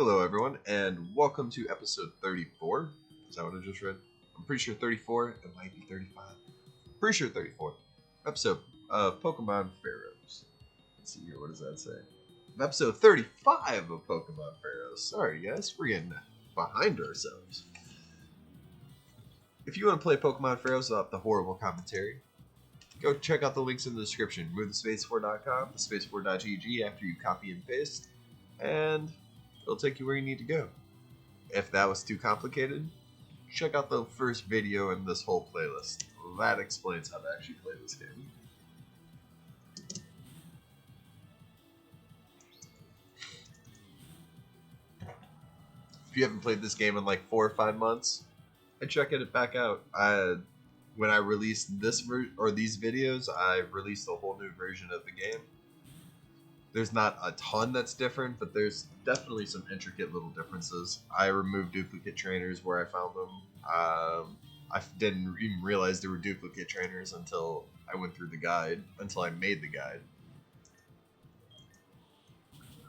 Hello, everyone, and welcome to episode 34. Is that what I just read? I'm pretty sure 34. It might be 35. Pretty sure 34. Episode of Pokemon Pharaohs. Let's see here. What does that say? Episode 35 of Pokemon Pharaohs. Sorry, guys. We're getting behind ourselves. If you want to play Pokemon Pharaohs without the horrible commentary, go check out the links in the description. MoveTheSpace4.com, thespace4.gg after you copy and paste, and it'll take you where you need to go. If that was too complicated, check out the first video in this whole playlist. That explains how to actually play this game. If you haven't played this game in like 4 or 5 months, I'd check it back out. When I released these videos, I released a whole new version of the game. There's not a ton that's different, but there's definitely some intricate little differences. I removed duplicate trainers where I found them. I didn't even realize there were duplicate trainers until I went through the guide, until I made the guide.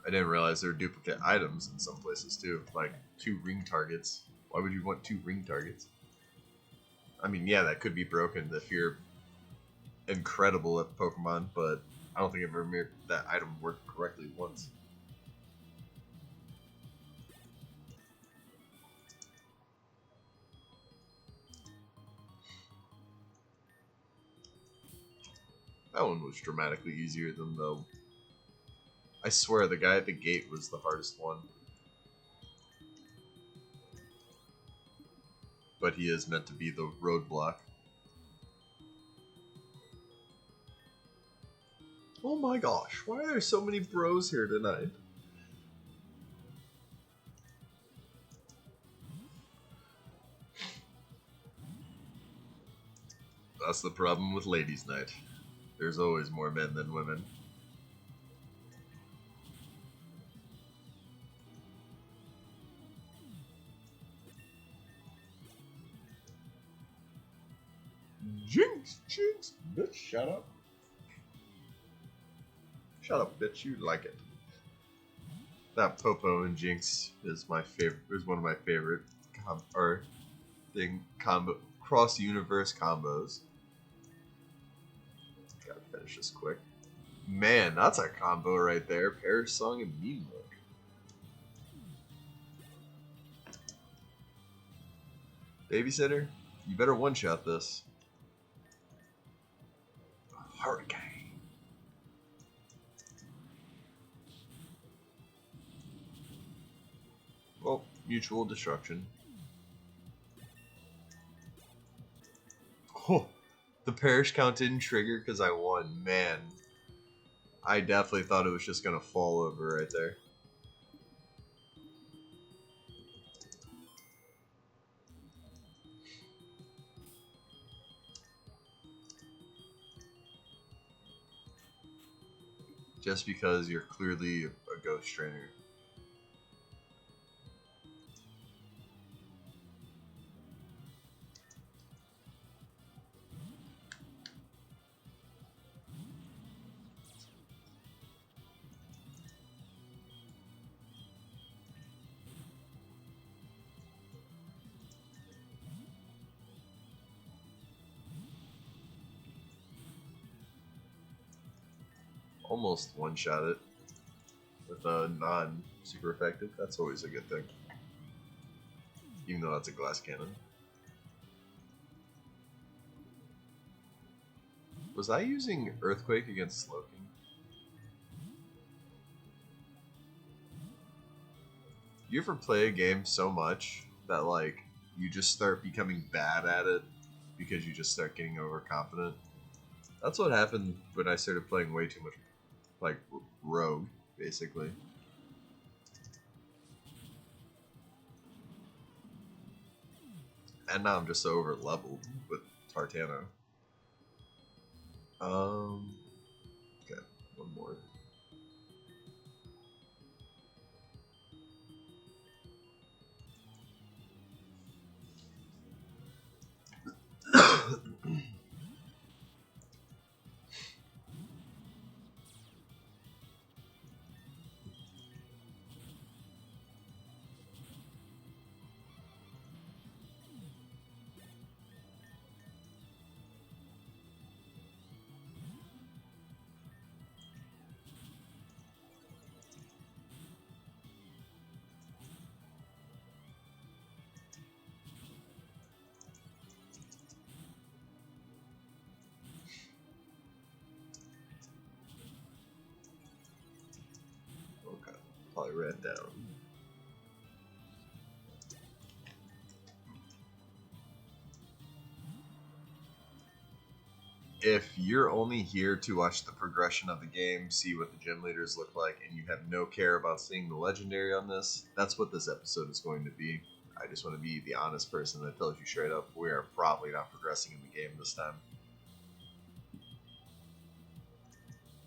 I didn't realize there were duplicate items in some places too, like 2 ring targets. Why would you want 2 ring targets? I mean, yeah, that could be broken if you're incredible at Pokemon, but I don't think I've ever made that item work correctly once. That one was dramatically easier than the... I swear, the guy at the gate was the hardest one. But he is meant to be the roadblock. Oh my gosh, why are there so many bros here tonight? That's the problem with ladies' night. There's always more men than women. Jinx, bitch, shut up. Shut up, bitch, you like it. That Popo and Jinx is my favorite. Is one of my favorite cross-universe combos. Gotta finish this quick. Man, that's a combo right there. Perish Song and Mean Look. Babysitter, you better one-shot this. Hurricane. Well, mutual destruction. Oh, the perish count didn't trigger because I won. Man, I definitely thought it was just going to fall over right there. Just because you're clearly a ghost trainer. Almost one-shot it with a non-super effective. That's always a good thing. Even though that's a glass cannon. Was I using Earthquake against Slowking? You ever play a game so much that, like, you just start becoming bad at it because you just start getting overconfident? That's what happened when I started playing way too much, like, Rogue, basically. And now I'm just so over-leveled with Tartana. Okay, one more. I ran down. If you're only here to watch the progression of the game, see what the gym leaders look like, and you have no care about seeing the legendary on this, that's what this episode is going to be. I just want to be the honest person that tells you straight up, we are probably not progressing in the game this time.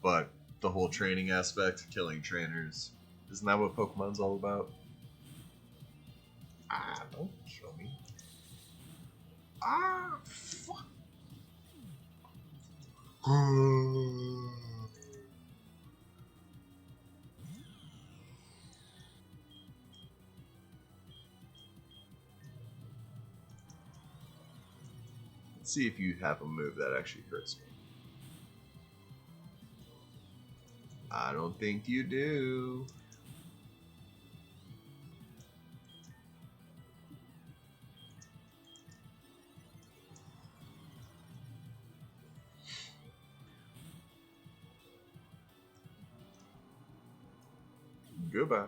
But the whole training aspect, killing trainers, isn't that what Pokemon's all about? Ah, don't kill me. Ah, fuck. Let's see if you have a move that actually hurts me. I don't think you do. Goodbye.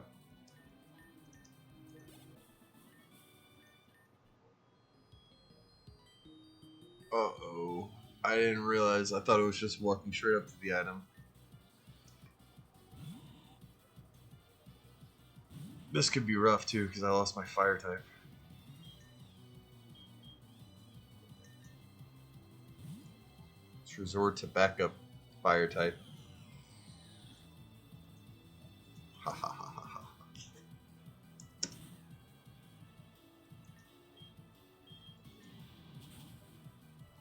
Uh-oh. I didn't realize. I thought it was just walking straight up to the item. This could be rough, too, because I lost my fire type. Let's resort to backup fire type. Ha ha ha ha ha.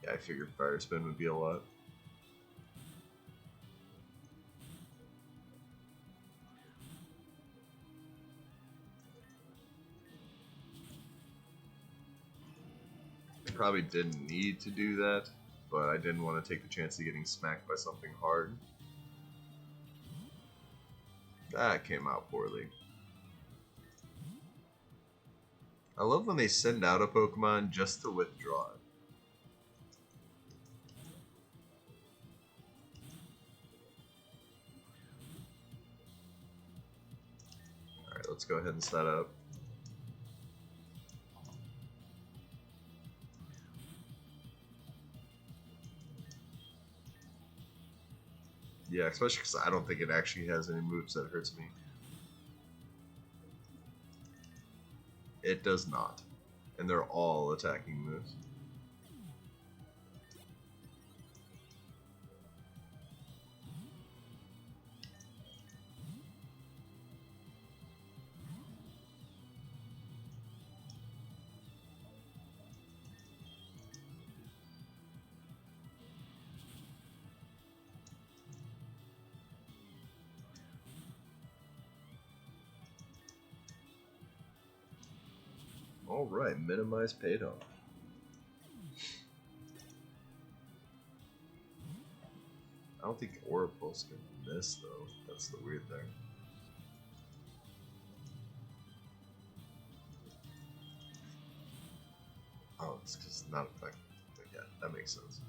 Yeah, I figured fire spin would be a lot. Probably didn't need to do that, but I didn't want to take the chance of getting smacked by something hard. That came out poorly. I love when they send out a Pokemon just to withdraw it. Alright, let's go ahead and set up. Yeah, especially because I don't think it actually has any moves that hurts me. It does not. And they're all attacking moves. Alright, minimize paid off. I don't think Aura Pulse can miss though. That's the weird thing. Oh, it's because it's not effective. Yeah, that makes sense.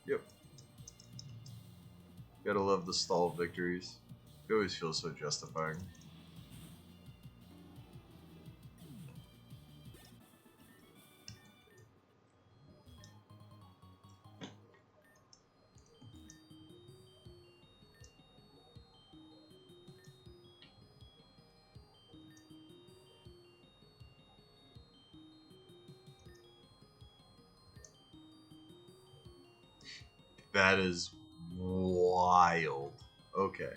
Yep. Gotta love the stall victories. It always feels so justifying. That is wild. Okay.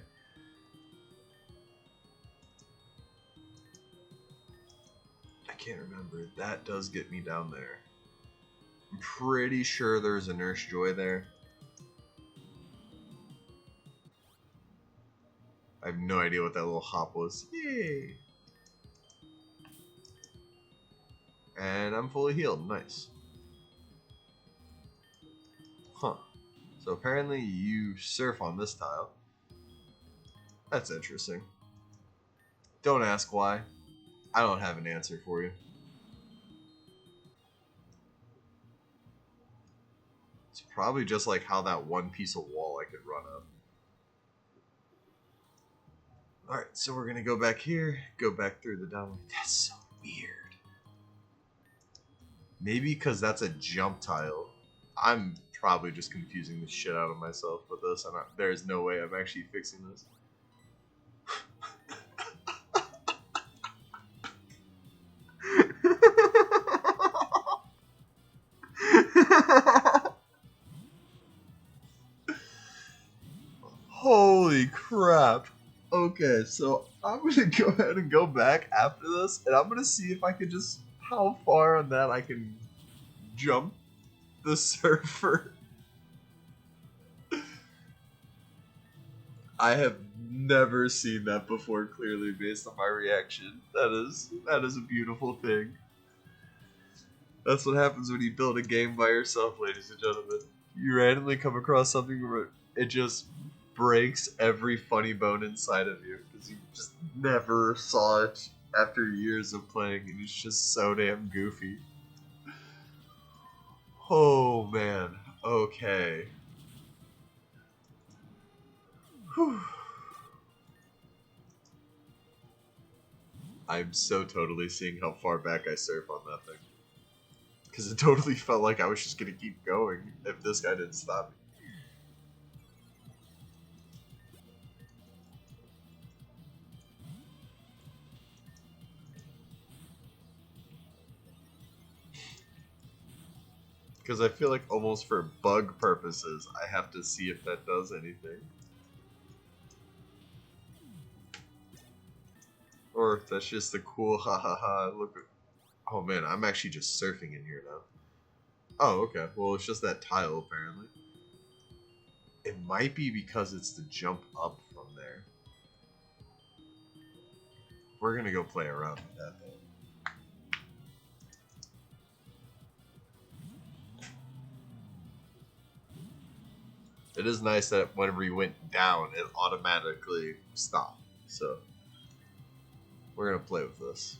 I can't remember. That does get me down there. I'm pretty sure there's a Nurse Joy there. I have no idea what that little hop was. Yay! And I'm fully healed. Nice. Huh. So apparently you surf on this tile. That's interesting. Don't ask why. I don't have an answer for you. It's probably just like how that one piece of wall I could run up. Alright, so we're gonna go back here, go back through the downway. That's so weird. Maybe because that's a jump tile. I'm probably just confusing the shit out of myself with this. There is no way I'm actually fixing this. Holy crap. Okay, so I'm gonna go ahead and go back after this, and I'm gonna see if I can just, how far on that I can jump the surfer. I have never seen that before, clearly, based on my reaction. That is a beautiful thing. That's what happens when you build a game by yourself, ladies and gentlemen. You randomly come across something where it just breaks every funny bone inside of you because you just never saw it after years of playing, and it's just so damn goofy. Oh man. Okay. Whew. I'm so totally seeing how far back I surf on that thing. Because it totally felt like I was just going to keep going if this guy didn't stop me. Because I feel like almost for bug purposes, I have to see if that does anything. Or if that's just a cool ha ha ha look. Oh man, I'm actually just surfing in here now. Oh, okay. Well, it's just that tile, apparently. It might be because it's the jump up from there. We're going to go play around with that, though. It is nice that whenever you went down, it automatically stopped. So, we're going to play with this.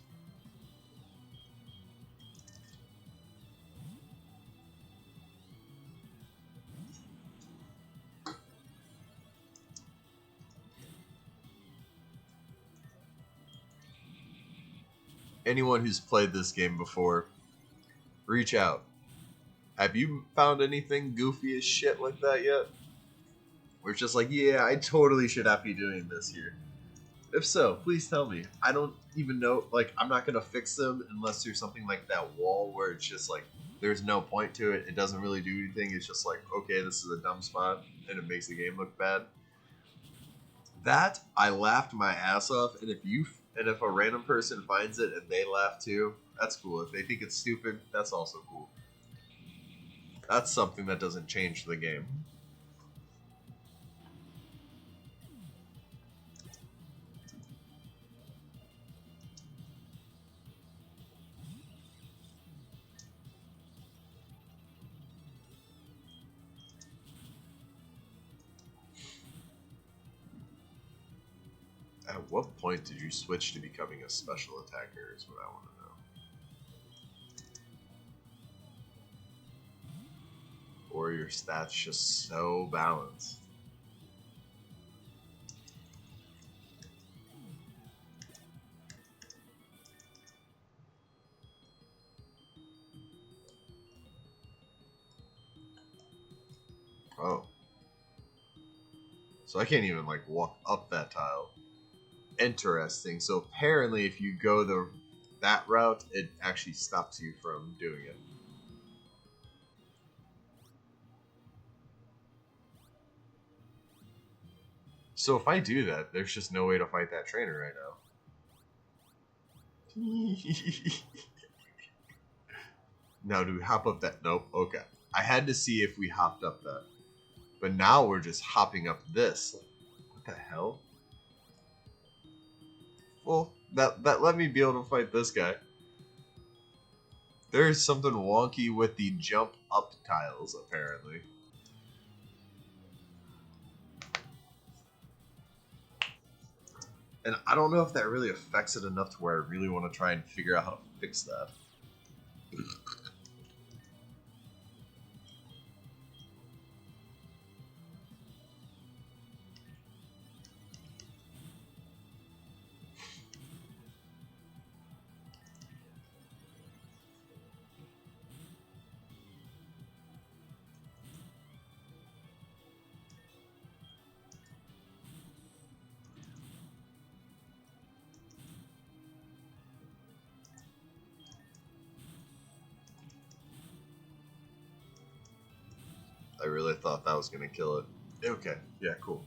Anyone who's played this game before, reach out. Have you found anything goofy as shit like that yet? Where it's just like, yeah, I totally should not be doing this here. If so, please tell me. I don't even know, like, I'm not going to fix them unless there's something like that wall where it's just like, there's no point to it. It doesn't really do anything. It's just like, okay, this is a dumb spot, and it makes the game look bad. That, I laughed my ass off, and if a random person finds it and they laugh too, that's cool. If they think it's stupid, that's also cool. That's something that doesn't change the game. At what point did you switch to becoming a special attacker is what I want to know. Or your stats just so balanced. Oh. So I can't even like walk up that tile. Interesting. So apparently if you go that route, it actually stops you from doing it. So if I do that, there's just no way to fight that trainer right now. Now do we hop up that? Nope. Okay. I had to see if we hopped up that. But now we're just hopping up this. What the hell? Well, that let me be able to fight this guy. There's something wonky with the jump up tiles, apparently. And I don't know if that really affects it enough to where I really want to try and figure out how to fix that. I really thought that was gonna kill it. Okay, yeah, cool.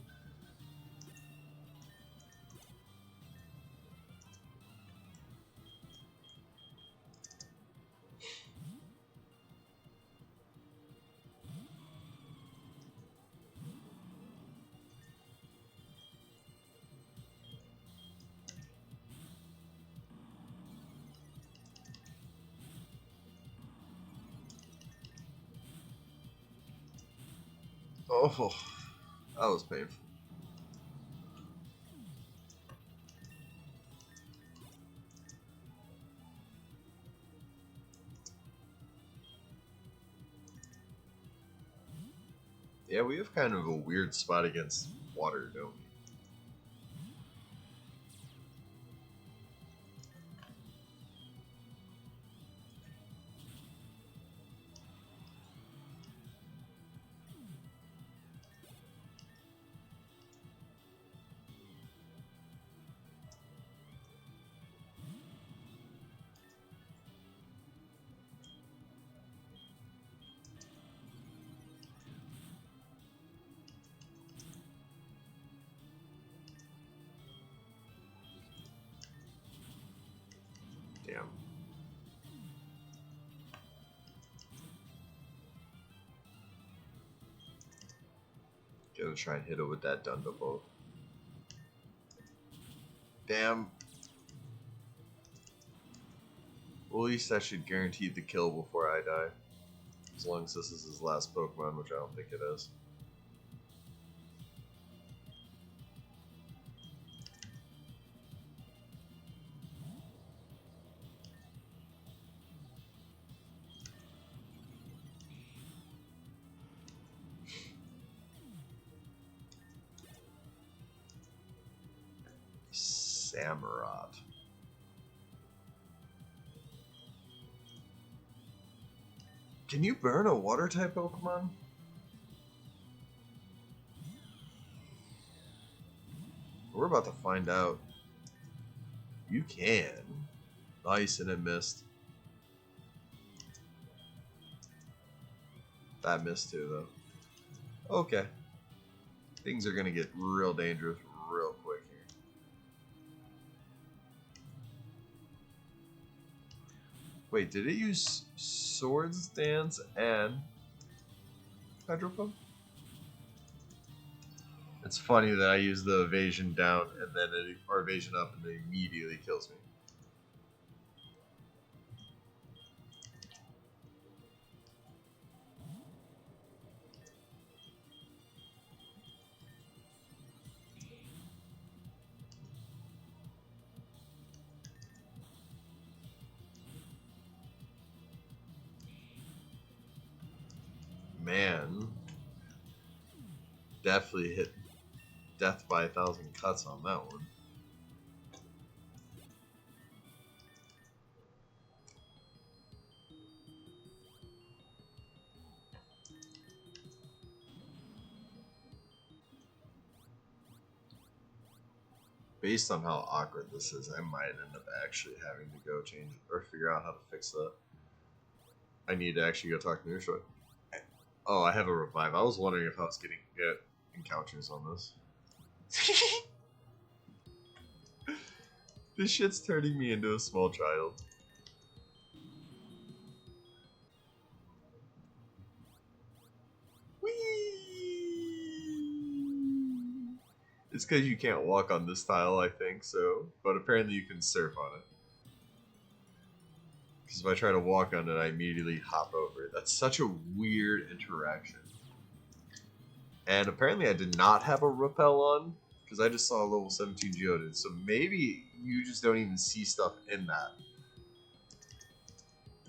Oh, that was painful. Yeah, we have kind of a weird spot against water, don't we? Damn. Gonna try and hit it with that Dunderbolt. Damn. Well, at least I should guarantee the kill before I die. As long as this is his last Pokemon, which I don't think it is. Samurott. Can you burn a water type Pokemon? We're about to find out. You can. Nice, and it missed. That missed too, though. Okay. Things are gonna get real dangerous real quick here. Wait, did it use Swords Dance and Hydro Pump? It's funny that I use the evasion down and then or evasion up and it immediately kills me. Man, definitely hit death by 1,000 cuts on that one. Based on how awkward this is, I might end up actually having to go change or figure out how to fix that. I need to actually go talk to Nuzlocke. Oh, I have a revive. I was wondering if I was getting get encounters on this. This shit's turning me into a small child. Whee! It's because you can't walk on this tile, I think, so. But apparently you can surf on it. Because if I try to walk on it, I immediately hop over it. That's such a weird interaction. And apparently I did not have a repel on, because I just saw a level 17 Geodude. So maybe you just don't even see stuff in that.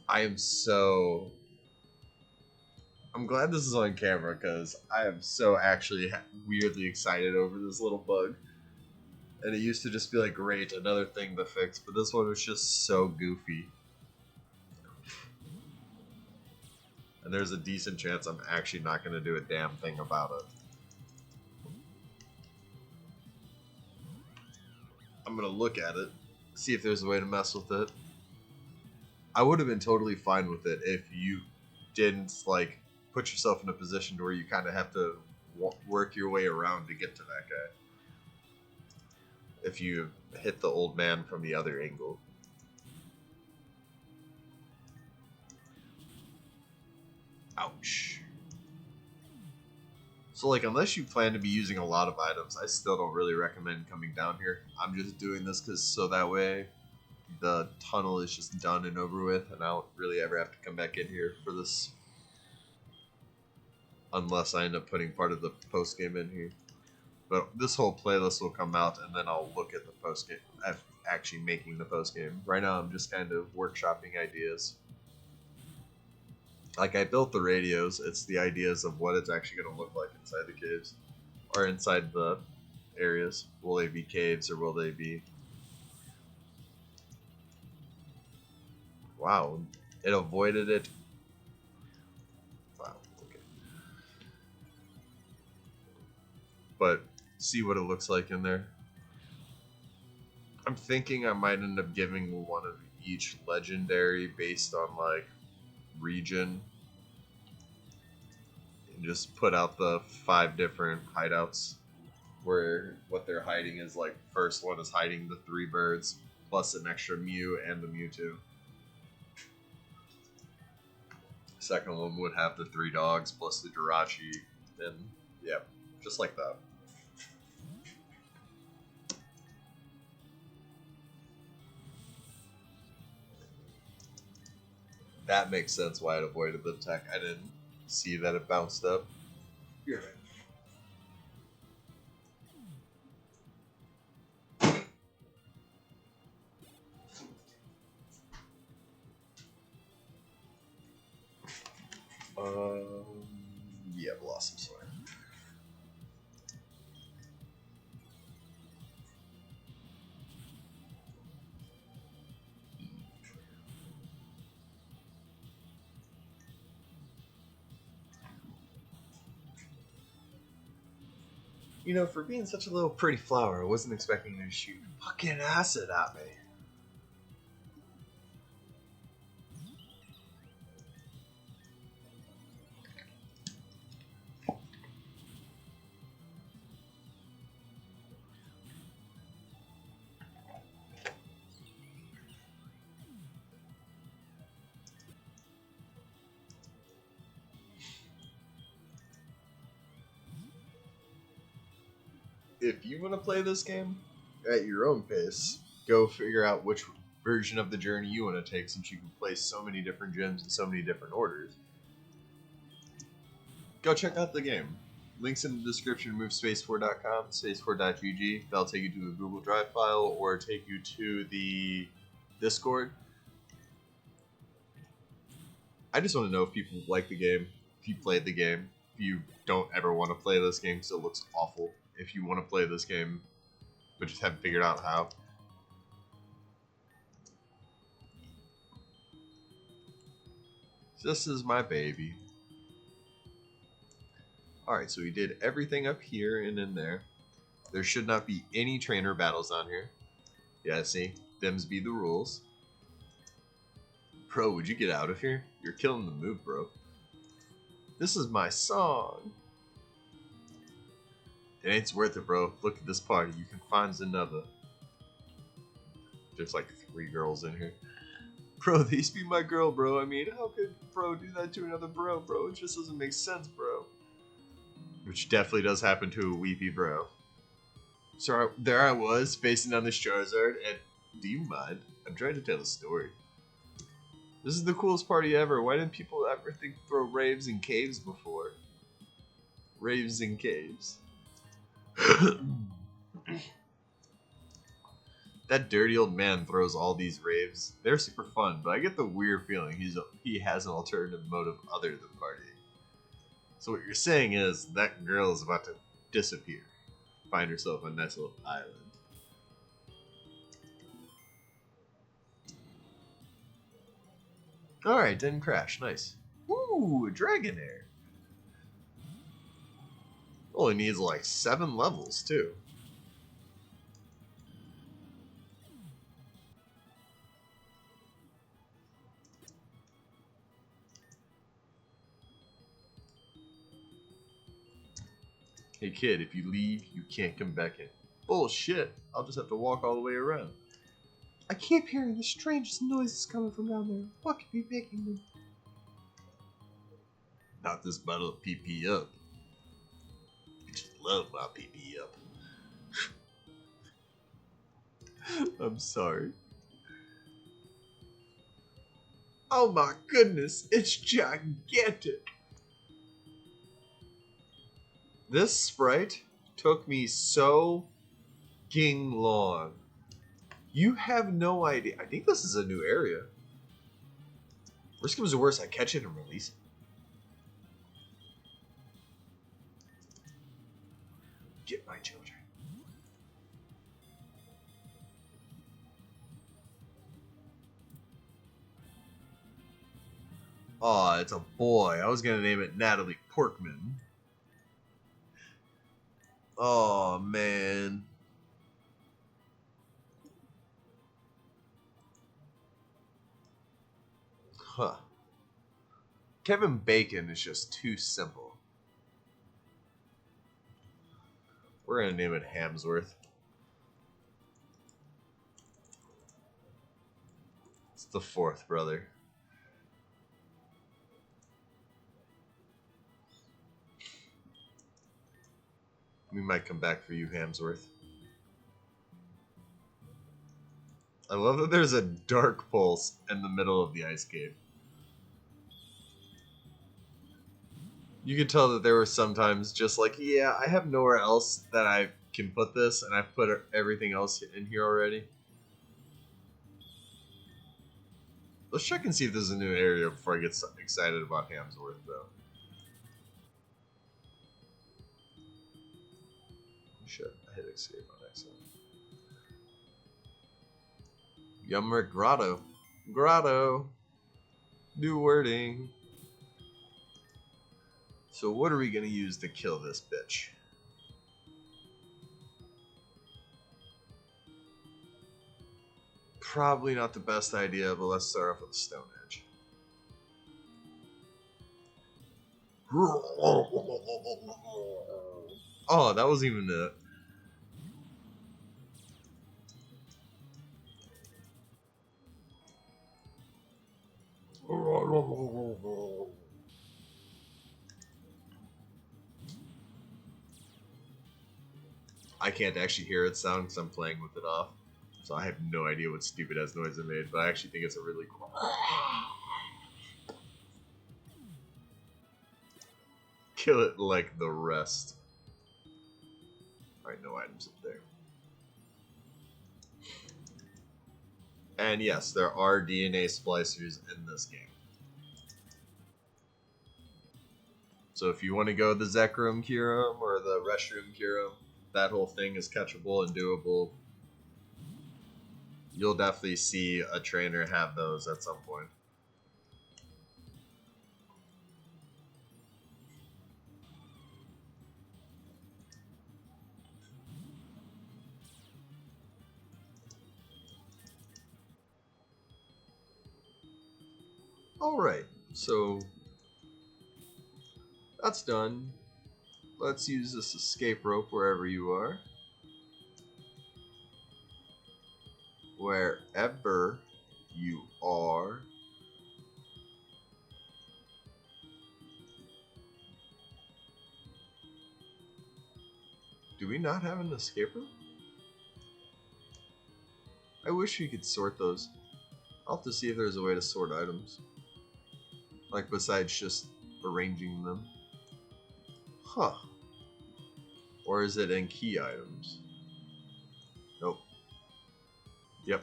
I'm glad this is on camera, because I am so actually weirdly excited over this little bug. And it used to just be like, great, another thing to fix, but this one was just so goofy. And there's a decent chance I'm actually not going to do a damn thing about it. I'm going to look at it, see if there's a way to mess with it. I would have been totally fine with it if you didn't, like, put yourself in a position where you kind of have to work your way around to get to that guy. If you hit the old man from the other angle. Ouch. So, like, unless you plan to be using a lot of items, I still don't really recommend coming down here. I'm just doing this because so that way the tunnel is just done and over with, and I don't really ever have to come back in here for this. Unless I end up putting part of the post game in here. But this whole playlist will come out, and then I'll look at the post game. Actually making the post game. Right now, I'm just kind of workshopping ideas. Like, I built the radios. It's the ideas of what it's actually going to look like inside the caves, or inside the areas. Will they be caves, or will they be? Wow, it avoided it. Wow. Okay. But see what it looks like in there. I'm thinking I might end up giving one of each legendary based on, like, region, and just put out the 5 different hideouts where what they're hiding is, like, first one is hiding the 3 birds plus an extra Mew and the Mewtwo. Second one would have the 3 dogs plus the Jirachi, and yeah, just like that. That makes sense why it avoided the attack. I didn't see that it bounced up. You're right. Yeah, Blossom Sword. You know, for being such a little pretty flower, I wasn't expecting you to shoot fucking acid at me. If you want to play this game at your own pace, go figure out which version of the journey you want to take, since you can play so many different gyms in so many different orders. Go check out the game. Links in the description. Move space4.com, space4.gg. That'll take you to a Google Drive file or take you to the Discord. I just want to know if people like the game, if you played the game, if you don't ever want to play this game because it looks awful, if you want to play this game but just haven't figured out how. This is my baby. Alright, so we did everything up here and in there. There should not be any trainer battles on here. Yeah, see? Them's be the rules. Bro, would you get out of here? You're killing the move, bro. This is my song. It ain't worth it, bro. Look at this party. You can find another. There's like 3 girls in here. Bro, these be my girl, bro. I mean, how could bro do that to another bro, bro? It just doesn't make sense, bro. Which definitely does happen to a weepy bro. So there I was, facing down this Charizard, and do you mind? I'm trying to tell a story. This is the coolest party ever. Why didn't people ever think to throw raves in caves before? Raves in caves. That dirty old man throws all these raves. They're super fun, but I get the weird feeling he has an alternative motive other than party. So what you're saying is that girl is about to disappear. Find herself on a nice little island. Alright, didn't crash. Nice. Ooh, Dragonair. Only needs like 7 levels, too. Hey kid, if you leave, you can't come back in. Bullshit. I'll just have to walk all the way around. I keep hearing the strangest noises coming from down there. What could be making them? Not this bottle of PP up. I just love my PP up. I'm sorry. Oh my goodness, it's gigantic. This sprite took me so long. You have no idea. I think this is a new area. Worst comes to worst, I catch it and release it. Get my children. Aw, it's a boy. I was gonna name it Natalie Porkman. Oh man. Huh. Kevin Bacon is just too simple. We're gonna name it Hamsworth. It's the fourth brother. We might come back for you, Hamsworth. I love that there's a dark pulse in the middle of the ice cave. You could tell that there were sometimes just like, yeah, I have nowhere else that I can put this, and I've put everything else in here already. Let's check and see if there's a new area before I get excited about Hamsworth, though. Shit, I hit escape on accident. Yumrek Grotto. Grotto. New wording. So what are we going to use to kill this bitch? Probably not the best idea, but let's start off with a Stone Edge. Oh, that wasn't even it. I can't actually hear its sound because I'm playing with it off. So I have no idea what stupid ass noise it made, but I actually think it's a really cool. Kill it like the rest. Alright, no items up there. And yes, there are DNA splicers in this game. So if you want to go the Zekrom Kyurem or the Restroom Kyurem, that whole thing is catchable and doable. You'll definitely see a trainer have those at some point. Alright, so that's done. Let's use this escape rope wherever you are. Wherever you are. Do we not have an escape rope? I wish we could sort those. I'll have to see if there's a way to sort items. Like besides just arranging them. Huh. Or is it in key items? Nope. Yep.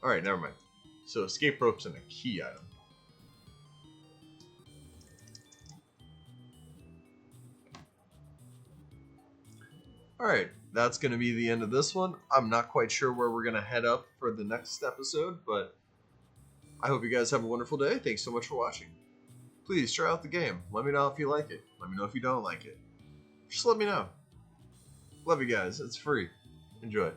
Alright, never mind. So escape rope's in a key item. Alright, that's going to be the end of this one. I'm not quite sure where we're going to head up for the next episode, but I hope you guys have a wonderful day. Thanks so much for watching. Please try out the game. Let me know if you like it. Let me know if you don't like it. Just let me know. Love you guys. It's free. Enjoy.